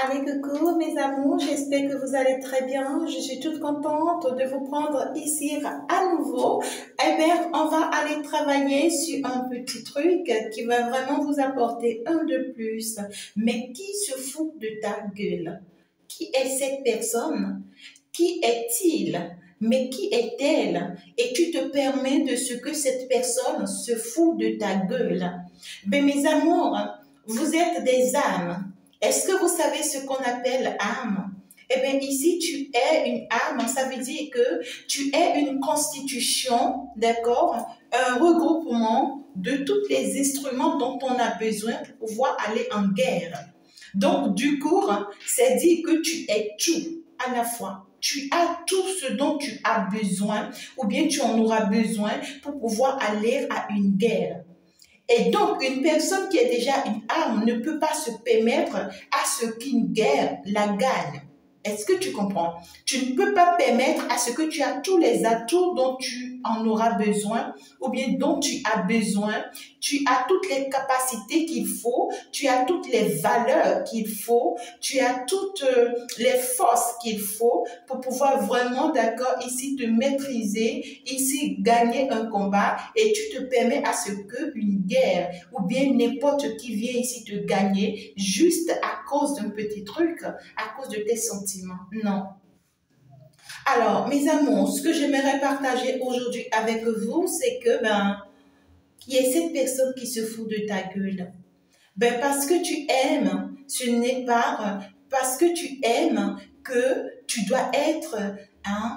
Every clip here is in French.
Allez, coucou mes amours, j'espère que vous allez très bien. Je suis toute contente de vous prendre ici à nouveau. Eh bien, on va aller travailler sur un petit truc qui va vraiment vous apporter un de plus. Mais qui se fout de ta gueule? Qui est cette personne? Qui est-il? Mais qui est-elle? Et tu te permets de ce que cette personne se fout de ta gueule. Ben, mes amours, vous êtes des âmes. Est-ce que vous savez ce qu'on appelle âme? Eh bien, ici, tu es une âme, ça veut dire que tu es une constitution, d'accord? Un regroupement de tous les instruments dont on a besoin pour pouvoir aller en guerre. Donc, du coup, c'est dit que tu es tout à la fois. Tu as tout ce dont tu as besoin ou bien tu en auras besoin pour pouvoir aller à une guerre. Et donc, une personne qui est déjà une arme ne peut pas se permettre à ce qu'une guerre la gagne. Est-ce que tu comprends? Tu ne peux pas permettre à ce que tu as tous les atouts dont tu en auras besoin ou bien dont tu as besoin. Tu as toutes les capacités qu'il faut, tu as toutes les valeurs qu'il faut, tu as toutes les forces qu'il faut pour pouvoir vraiment, d'accord, ici te maîtriser, ici gagner un combat et tu te permets à ce qu'une guerre ou bien n'importe qui vient ici te gagner juste à cause d'un petit truc, à cause de tes sentiments. Non. Alors, mes amours, ce que j'aimerais partager aujourd'hui avec vous, c'est que, il y a cette personne qui se fout de ta gueule. Ben, parce que tu aimes, ce n'est pas parce que tu aimes que tu dois être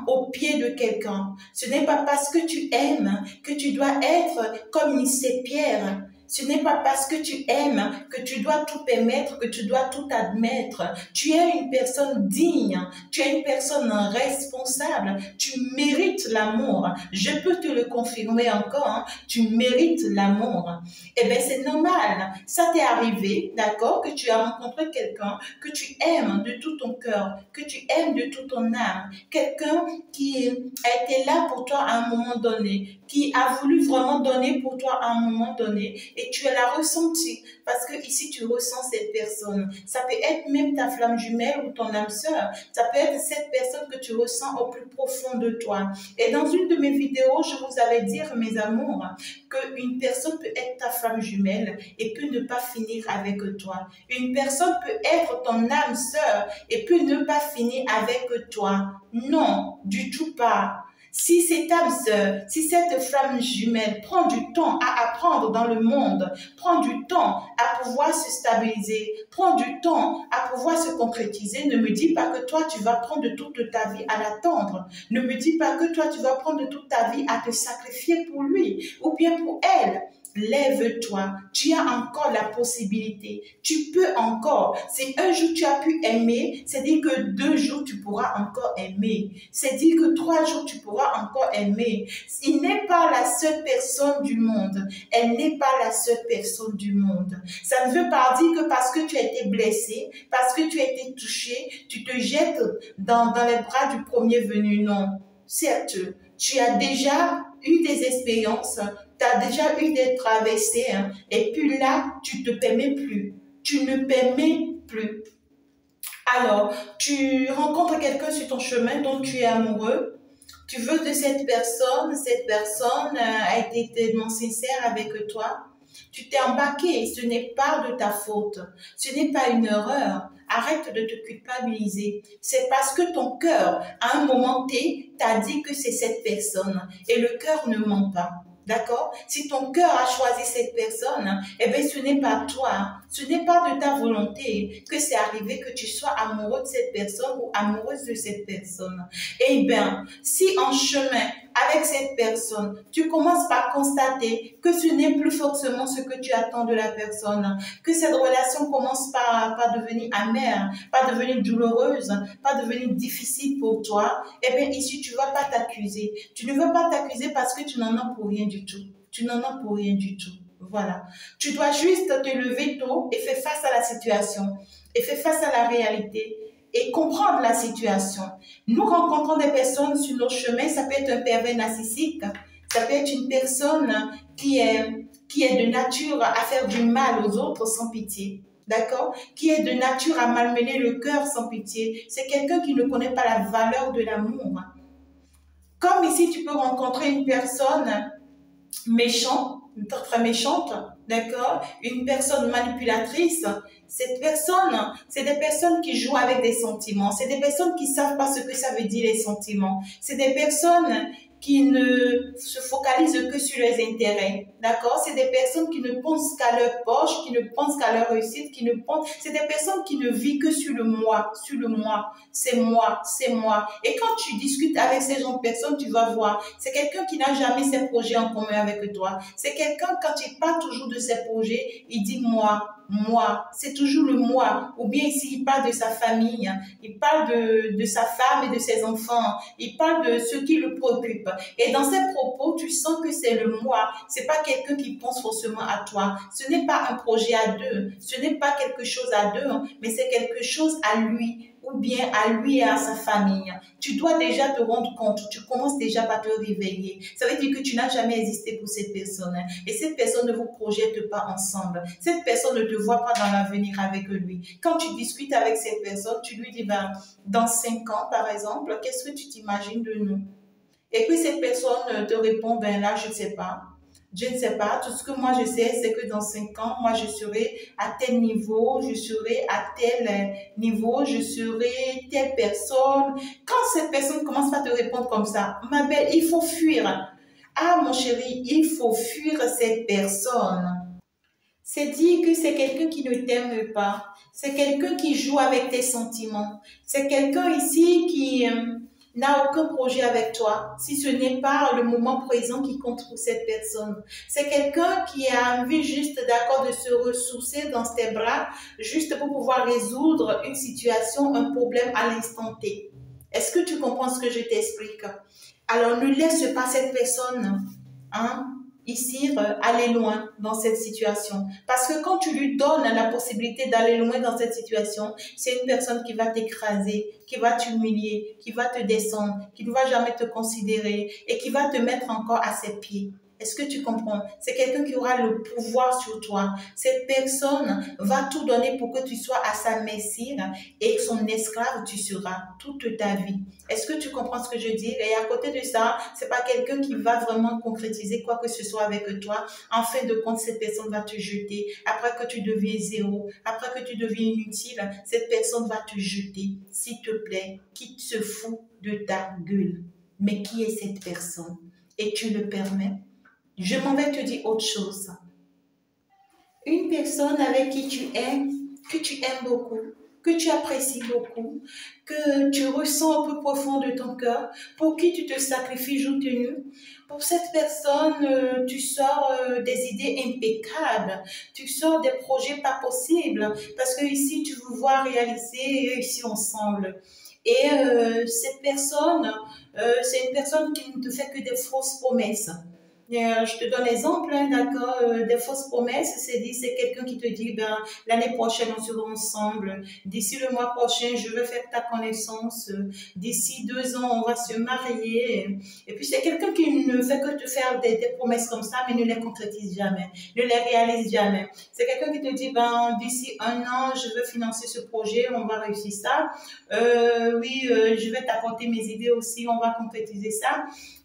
au pied de quelqu'un. Ce n'est pas parce que tu aimes que tu dois être comme une sépière. Ce n'est pas parce que tu aimes que tu dois tout permettre, que tu dois tout admettre. Tu es une personne digne, tu es une personne responsable, tu mérites l'amour. Je peux te le confirmer encore, hein, tu mérites l'amour. Eh bien, c'est normal. Ça t'est arrivé, d'accord, que tu as rencontré quelqu'un que tu aimes de tout ton cœur, que tu aimes de toute ton âme. Quelqu'un qui a été là pour toi à un moment donné, qui a voulu vraiment donner pour toi à un moment donné et tu l'as ressenti parce que ici tu ressens cette personne. Ça peut être même ta flamme jumelle ou ton âme sœur. Ça peut être cette personne que tu ressens au plus profond de toi. Et dans une de mes vidéos, je vous avais dit, mes amours, qu'une personne peut être ta flamme jumelle et peut ne pas finir avec toi. Une personne peut être ton âme sœur et peut ne pas finir avec toi. Non, du tout pas. Si cette âme sœur, si cette flamme jumelle prend du temps à apprendre dans le monde, prend du temps à pouvoir se stabiliser, prend du temps à pouvoir se concrétiser, ne me dis pas que toi tu vas prendre toute ta vie à l'attendre. Ne me dis pas que toi tu vas prendre toute ta vie à te sacrifier pour lui ou bien pour elle. Lève-toi, tu as encore la possibilité, tu peux encore. Si un jour tu as pu aimer, c'est dire que 2 jours tu pourras encore aimer. C'est dire que 3 jours tu pourras encore aimer. Il n'est pas la seule personne du monde. Elle n'est pas la seule personne du monde. Ça ne veut pas dire que parce que tu as été blessé, parce que tu as été touché, tu te jettes dans les bras du premier venu. Non. Certes, tu as déjà eu des expériences, tu as déjà eu des traversées, hein, et puis là, tu ne te permets plus. Tu ne permets plus. Alors, tu rencontres quelqu'un sur ton chemin dont tu es amoureux, tu veux de cette personne a été tellement sincère avec toi, tu t'es embarqué, ce n'est pas de ta faute, ce n'est pas une erreur. Arrête de te culpabiliser. C'est parce que ton cœur, à un moment T, t'a dit que c'est cette personne. Et le cœur ne ment pas. D'accord? Si ton cœur a choisi cette personne, eh bien, ce n'est pas toi, ce n'est pas de ta volonté que c'est arrivé que tu sois amoureux de cette personne ou amoureuse de cette personne. Eh bien, si en chemin avec cette personne, tu commences par constater que ce n'est plus forcément ce que tu attends de la personne, que cette relation commence par devenir amère, par devenir douloureuse, par devenir difficile pour toi, eh bien, ici, tu ne vas pas t'accuser. Tu ne veux pas t'accuser parce que tu n'en as pour rien du tout. Tu n'en as pour rien du tout. Voilà. Tu dois juste te lever tôt et faire face à la situation, et faire face à la réalité, et comprendre la situation. Nous rencontrons des personnes sur nos chemins, ça peut être un pervers narcissique, ça peut être une personne qui est de nature à faire du mal aux autres sans pitié. d'accord, qui est de nature à malmener le cœur sans pitié. C'est quelqu'un qui ne connaît pas la valeur de l'amour. Comme ici, tu peux rencontrer une personne méchante, très méchante, d'accord, une personne manipulatrice. Cette personne, c'est des personnes qui jouent avec des sentiments. C'est des personnes qui savent pas ce que ça veut dire les sentiments. C'est des personnes qui ne se focalisent que sur les intérêts, d'accord? C'est des personnes qui ne pensent qu'à leur poche, qui ne pensent qu'à leur réussite, qui ne pensent, c'est des personnes qui ne vivent que sur le moi, c'est moi, c'est moi. Et quand tu discutes avec ces gens de personnes, tu vas voir, c'est quelqu'un qui n'a jamais ses projets en commun avec toi. C'est quelqu'un, quand il parle toujours de ses projets, il dit moi, c'est toujours le moi. Ou bien ici, il parle de sa famille, il parle de sa femme et de ses enfants, il parle de ce qui le préoccupe. Et dans ses propos, tu sens que c'est le moi. C'est pas quelqu'un qui pense forcément à toi. Ce n'est pas un projet à deux. Ce n'est pas quelque chose à deux, mais c'est quelque chose à lui ou bien à lui et à sa famille. Tu dois déjà te rendre compte, tu commences déjà par te réveiller. Ça veut dire que tu n'as jamais existé pour cette personne. Et cette personne ne vous projette pas ensemble. Cette personne ne te voit pas dans l'avenir avec lui. Quand tu discutes avec cette personne, tu lui dis, ben, dans 5 ans, par exemple, qu'est-ce que tu t'imagines de nous? Et puis cette personne te répond, ben là, je ne sais pas. Je ne sais pas. Tout ce que moi je sais, c'est que dans 5 ans, moi je serai à tel niveau, je serai à tel niveau, je serai telle personne. Quand cette personne commence pas à te répondre comme ça, ma belle, il faut fuir. Ah, mon chéri, il faut fuir cette personne. C'est dire que c'est quelqu'un qui ne t'aime pas. C'est quelqu'un qui joue avec tes sentiments. C'est quelqu'un ici qui n'a aucun projet avec toi, si ce n'est pas le moment présent qui compte pour cette personne. C'est quelqu'un qui a envie juste d'accord de se ressourcer dans tes bras, juste pour pouvoir résoudre une situation, un problème à l'instant T. Est-ce que tu comprends ce que je t'explique? Alors ne laisse pas cette personne, hein, ici, aller loin dans cette situation. Parce que quand tu lui donnes la possibilité d'aller loin dans cette situation, c'est une personne qui va t'écraser, qui va t'humilier, qui va te descendre, qui ne va jamais te considérer et qui va te mettre encore à ses pieds. Est-ce que tu comprends? C'est quelqu'un qui aura le pouvoir sur toi. Cette personne va tout donner pour que tu sois à sa merci et son esclave tu seras toute ta vie. Est-ce que tu comprends ce que je dis? Et à côté de ça, c'est pas quelqu'un qui va vraiment concrétiser quoi que ce soit avec toi. En fin de compte, cette personne va te jeter. Après que tu deviens zéro, après que tu deviens inutile, cette personne va te jeter. S'il te plaît, qui se fout de ta gueule? Mais qui est cette personne? Et tu le permets? Je m'en vais te dire autre chose. Une personne avec qui tu aimes, que tu aimes beaucoup, que tu apprécies beaucoup, que tu ressens un peu profond de ton cœur, pour qui tu te sacrifies jour et nuit. Pour cette personne, tu sors des idées impeccables, tu sors des projets pas possibles, parce que ici tu veux voir réaliser et réussir ensemble. Et cette personne, c'est une personne qui ne te fait que des fausses promesses. Je te donne l'exemple, hein, d'accord, des fausses promesses, c'est dit, c'est quelqu'un qui te dit, ben, l'année prochaine, on sera ensemble. D'ici le mois prochain, je veux faire ta connaissance. D'ici 2 ans, on va se marier. Et puis, c'est quelqu'un qui ne fait que te faire des promesses comme ça, mais ne les concrétise jamais, ne les réalise jamais. C'est quelqu'un qui te dit, ben, d'ici 1 an, je veux financer ce projet, on va réussir ça. Oui, je vais t'apporter mes idées aussi, on va concrétiser ça.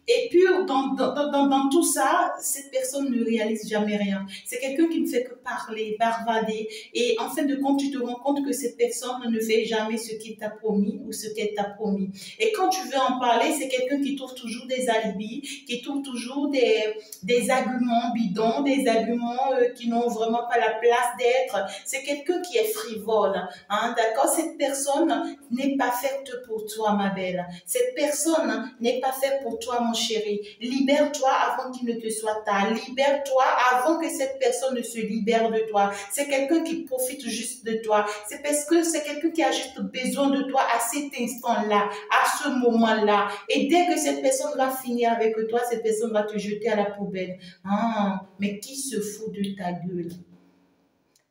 Et puis, dans tout ça, cette personne ne réalise jamais rien. C'est quelqu'un qui ne fait que parler, barbader. Et en fin de compte, tu te rends compte que cette personne ne fait jamais ce qu'il t'a promis ou ce qu'elle t'a promis. Et quand tu veux en parler, c'est quelqu'un qui trouve toujours des alibis, qui trouve toujours des arguments bidons, des arguments qui n'ont vraiment pas la place d'être. C'est quelqu'un qui est frivole. Hein, d'accord? Cette personne n'est pas faite pour toi, ma belle. Cette personne n'est pas faite pour toi, mon chéri. Libère-toi avant qu'il ne te soit tard. Libère-toi avant que cette personne ne se libère de toi. C'est quelqu'un qui profite juste de toi. C'est parce que c'est quelqu'un qui a juste besoin de toi à cet instant-là, à ce moment-là. Et dès que cette personne va finir avec toi, cette personne va te jeter à la poubelle. Ah, mais qui se fout de ta gueule?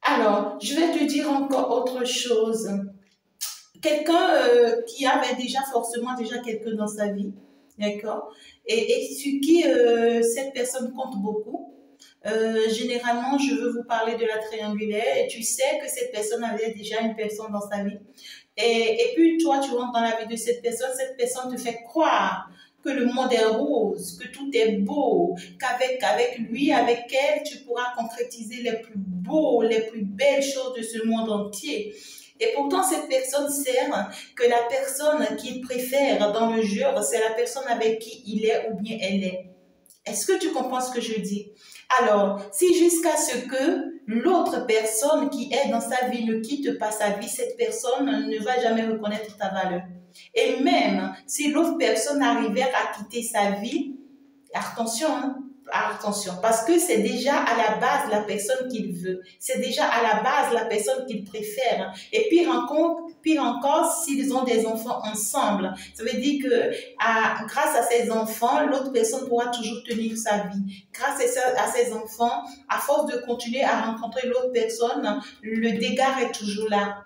Alors, je vais te dire encore autre chose. Quelqu'un qui avait déjà forcément quelqu'un dans sa vie, d'accord, et sur qui cette personne compte beaucoup. Généralement, je veux vous parler de la triangulaire et tu sais que cette personne avait déjà une personne dans sa vie. Et puis toi, tu rentres dans la vie de cette personne te fait croire que le monde est rose, que tout est beau, qu'avec lui, avec elle, tu pourras concrétiser les plus beaux, les plus belles choses de ce monde entier. Et pourtant, cette personne sert que la personne qu'il préfère dans le genre, c'est la personne avec qui il est ou bien elle est. Est-ce que tu comprends ce que je dis? Alors, si jusqu'à ce que l'autre personne qui est dans sa vie ne quitte pas sa vie, cette personne ne va jamais reconnaître ta valeur. Et même si l'autre personne arrivait à quitter sa vie, attention, hein, attention, parce que c'est déjà à la base la personne qu'il veut, c'est déjà à la base la personne qu'il préfère. Et pire encore, s'ils ont des enfants ensemble, ça veut dire que grâce à ces enfants, l'autre personne pourra toujours tenir sa vie. Grâce à ces enfants, à force de continuer à rencontrer l'autre personne, le dégât est toujours là.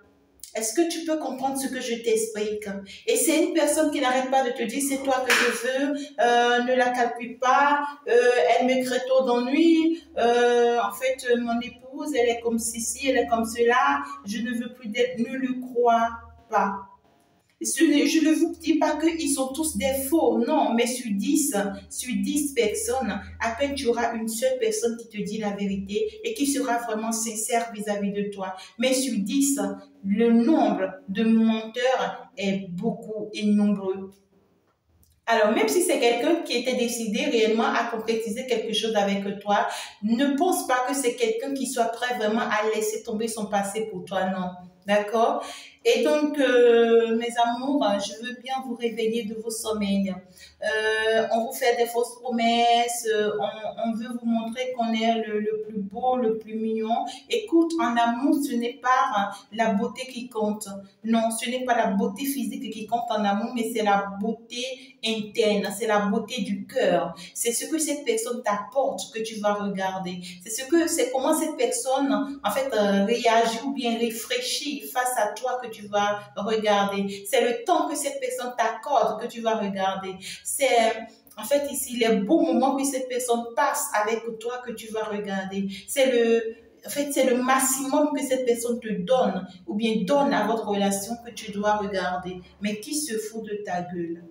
Est-ce que tu peux comprendre ce que je t'explique? Et c'est une personne qui n'arrête pas de te dire c'est toi que je veux, ne la calcule pas, elle me crée trop d'ennui, en fait mon épouse elle est comme ceci, elle est comme cela, je ne veux plus d'elle, ne le crois pas. Je ne vous dis pas qu'ils sont tous des faux, non, mais sur 10 personnes, à peine tu auras une seule personne qui te dit la vérité et qui sera vraiment sincère vis-à-vis de toi. Mais sur 10, le nombre de menteurs est beaucoup et nombreux. Alors, même si c'est quelqu'un qui était décidé réellement à concrétiser quelque chose avec toi, ne pense pas que c'est quelqu'un qui soit prêt vraiment à laisser tomber son passé pour toi, non. D'accord? Et donc, mes amours, je veux bien vous réveiller de vos sommeils. On vous fait des fausses promesses, on veut vous montrer qu'on est le plus beau, le plus mignon. Écoute, en amour, ce n'est pas la beauté qui compte. Non, ce n'est pas la beauté physique qui compte en amour, mais c'est la beauté interne, c'est la beauté du cœur. C'est ce que cette personne t'apporte que tu vas regarder. C'est comment cette personne, en fait, réagit ou bien réfléchit face à toi que tu vas regarder. C'est le temps que cette personne t'accorde que tu vas regarder. C'est en fait ici les beaux moments que cette personne passe avec toi que tu vas regarder. En fait, c'est le maximum que cette personne te donne ou bien donne à votre relation que tu dois regarder. Mais qui se fout de ta gueule?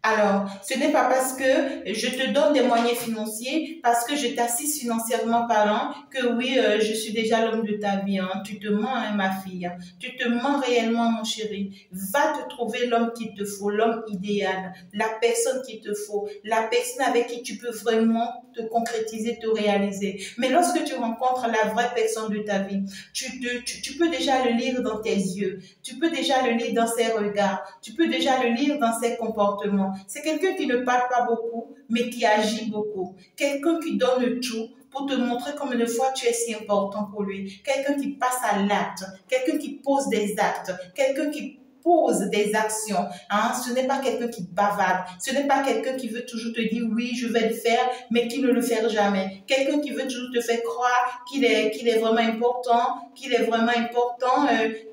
Alors, ce n'est pas parce que je te donne des moyens financiers, parce que je t'assiste financièrement parlant, que oui, je suis déjà l'homme de ta vie. Hein. Tu te mens, hein, ma fille. Tu te mens réellement, mon chéri. Va te trouver l'homme qu'il te faut, l'homme idéal, la personne qu'il te faut, la personne avec qui tu peux vraiment te concrétiser, te réaliser. Mais lorsque tu rencontres la vraie personne de ta vie, tu peux déjà le lire dans tes yeux, tu peux déjà le lire dans ses regards, tu peux déjà le lire dans ses comportements. C'est quelqu'un qui ne parle pas beaucoup, mais qui agit beaucoup. Quelqu'un qui donne tout pour te montrer combien de fois tu es si important pour lui. Quelqu'un qui passe à l'acte, quelqu'un qui pose des actes, quelqu'un qui pose des actions. Hein? Ce n'est pas quelqu'un qui bavarde. Ce n'est pas quelqu'un qui veut toujours te dire oui, je vais le faire, mais qui ne le fait jamais. Quelqu'un qui veut toujours te faire croire qu'il est vraiment important, qu'il est vraiment important,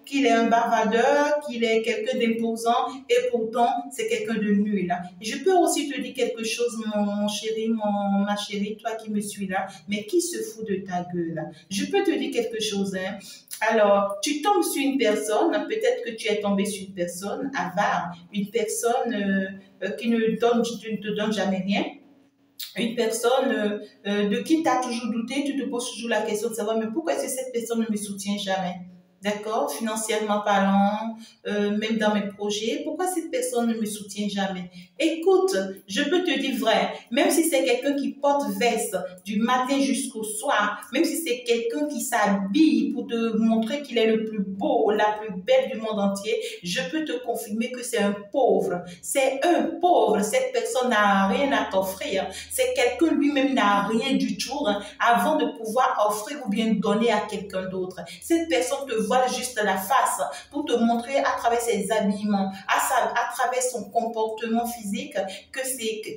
qu'il est un bavardeur, qu'il est quelqu'un d'imposant, et pourtant, c'est quelqu'un de nul. Je peux aussi te dire quelque chose, mon chéri, ma chérie, toi qui me suis là, mais qui se fout de ta gueule? Je peux te dire quelque chose, hein. Alors, tu tombes sur une personne, peut-être que tu es tombé sur une personne avare, une personne qui ne te donne jamais rien, une personne de qui tu as toujours douté, tu te poses toujours la question de savoir, mais pourquoi est-ce que cette personne ne me soutient jamais? D'accord, financièrement parlant, même dans mes projets, pourquoi cette personne ne me soutient jamais? Écoute, je peux te dire vrai, même si c'est quelqu'un qui porte veste du matin jusqu'au soir, même si c'est quelqu'un qui s'habille pour te montrer qu'il est le plus beau, la plus belle du monde entier, je peux te confirmer que c'est un pauvre. C'est un pauvre, cette personne n'a rien à t'offrir. C'est quelqu'un lui-même n'a rien du tout hein, avant de pouvoir offrir ou bien donner à quelqu'un d'autre. Cette personne te voile juste la face pour te montrer à travers ses habillements, à travers son comportement physique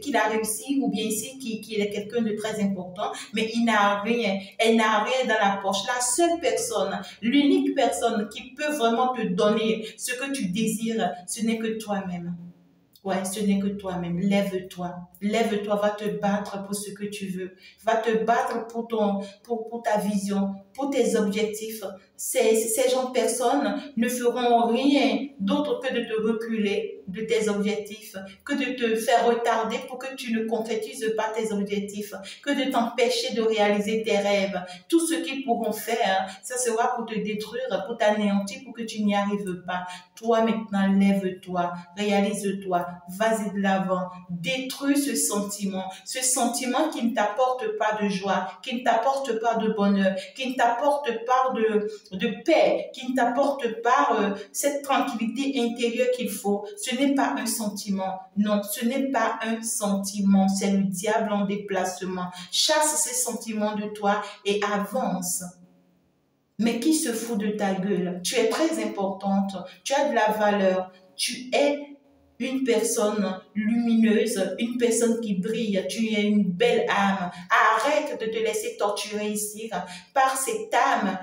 qu'il a réussi ou bien ici qu'il est quelqu'un de très important, mais il n'a rien, elle n'a rien dans la poche. La seule personne, l'unique personne qui peut vraiment te donner ce que tu désires, ce n'est que toi-même. Ouais, ce n'est que toi-même. Lève-toi. Lève-toi, va te battre pour ce que tu veux. Va te battre pour ta vision, pour tes objectifs. Ces gens de personnes ne feront rien d'autre que de te reculer de tes objectifs, que de te faire retarder pour que tu ne concrétises pas tes objectifs, que de t'empêcher de réaliser tes rêves. Tout ce qu'ils pourront faire, ça sera pour te détruire, pour t'anéantir, pour que tu n'y arrives pas. Toi maintenant, lève-toi, réalise-toi, vas-y de l'avant, détruis ce sentiment qui ne t'apporte pas de joie, qui ne t'apporte pas de bonheur, qui ne t'apporte pas de paix, qui ne t'apporte pas cette tranquillité intérieure qu'il faut. Ce n'est pas un sentiment, non, ce n'est pas un sentiment, c'est le diable en déplacement. Chasse ces sentiments de toi et avance. Mais qui se fout de ta gueule? Tu es très importante, tu as de la valeur, tu es une personne lumineuse, une personne qui brille, tu es une belle âme. Arrête de te laisser torturer ici par cette âme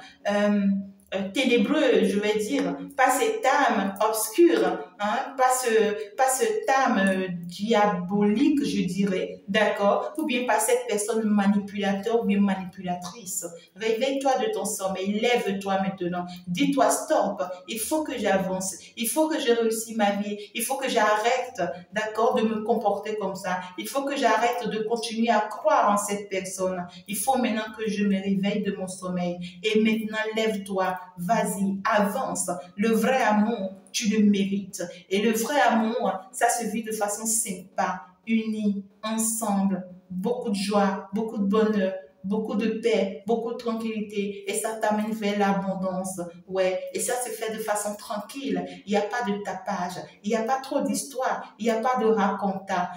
ténébreuse, je vais dire, pas cette âme obscure, hein, pas cette âme diabolique, je dirais, d'accord, ou bien pas cette personne manipulateur ou bien manipulatrice. Réveille-toi de ton sommeil, lève-toi maintenant, dis-toi stop, il faut que j'avance, il faut que je réussisse ma vie, il faut que j'arrête, d'accord, de me comporter comme ça, il faut que j'arrête de continuer à croire en cette personne, il faut maintenant que je me réveille de mon sommeil, et maintenant lève-toi, vas-y, avance. Le vrai amour, tu le mérites. Et le vrai amour, ça se vit de façon sympa, unis, ensemble. Beaucoup de joie, beaucoup de bonheur, beaucoup de paix, beaucoup de tranquillité. Et ça t'amène vers l'abondance. Ouais. Et ça se fait de façon tranquille. Il n'y a pas de tapage. Il n'y a pas trop d'histoire. Il n'y a pas de raconta.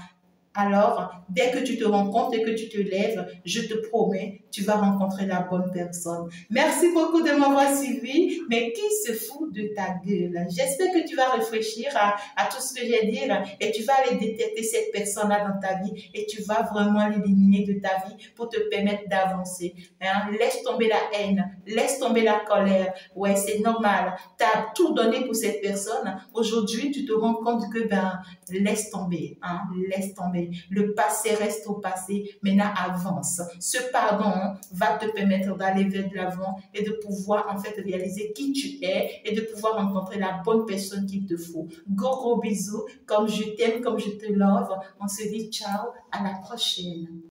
Alors, dès que tu te rends compte et que tu te lèves, je te promets, tu vas rencontrer la bonne personne. Merci beaucoup de m'avoir suivi, mais qui se fout de ta gueule? J'espère que tu vas réfléchir à tout ce que j'ai dit et tu vas aller détecter cette personne-là dans ta vie et tu vas vraiment l'éliminer de ta vie pour te permettre d'avancer. Hein? Laisse tomber la haine, laisse tomber la colère. Ouais, c'est normal. Tu as tout donné pour cette personne. Aujourd'hui, tu te rends compte que, laisse tomber, hein? Laisse tomber. Le passé reste au passé, maintenant avance. Ce pardon va te permettre d'aller vers de l'avant et de pouvoir en fait réaliser qui tu es et de pouvoir rencontrer la bonne personne qu'il te faut. Gros bisous, comme je t'aime, comme je te love. On se dit ciao, à la prochaine.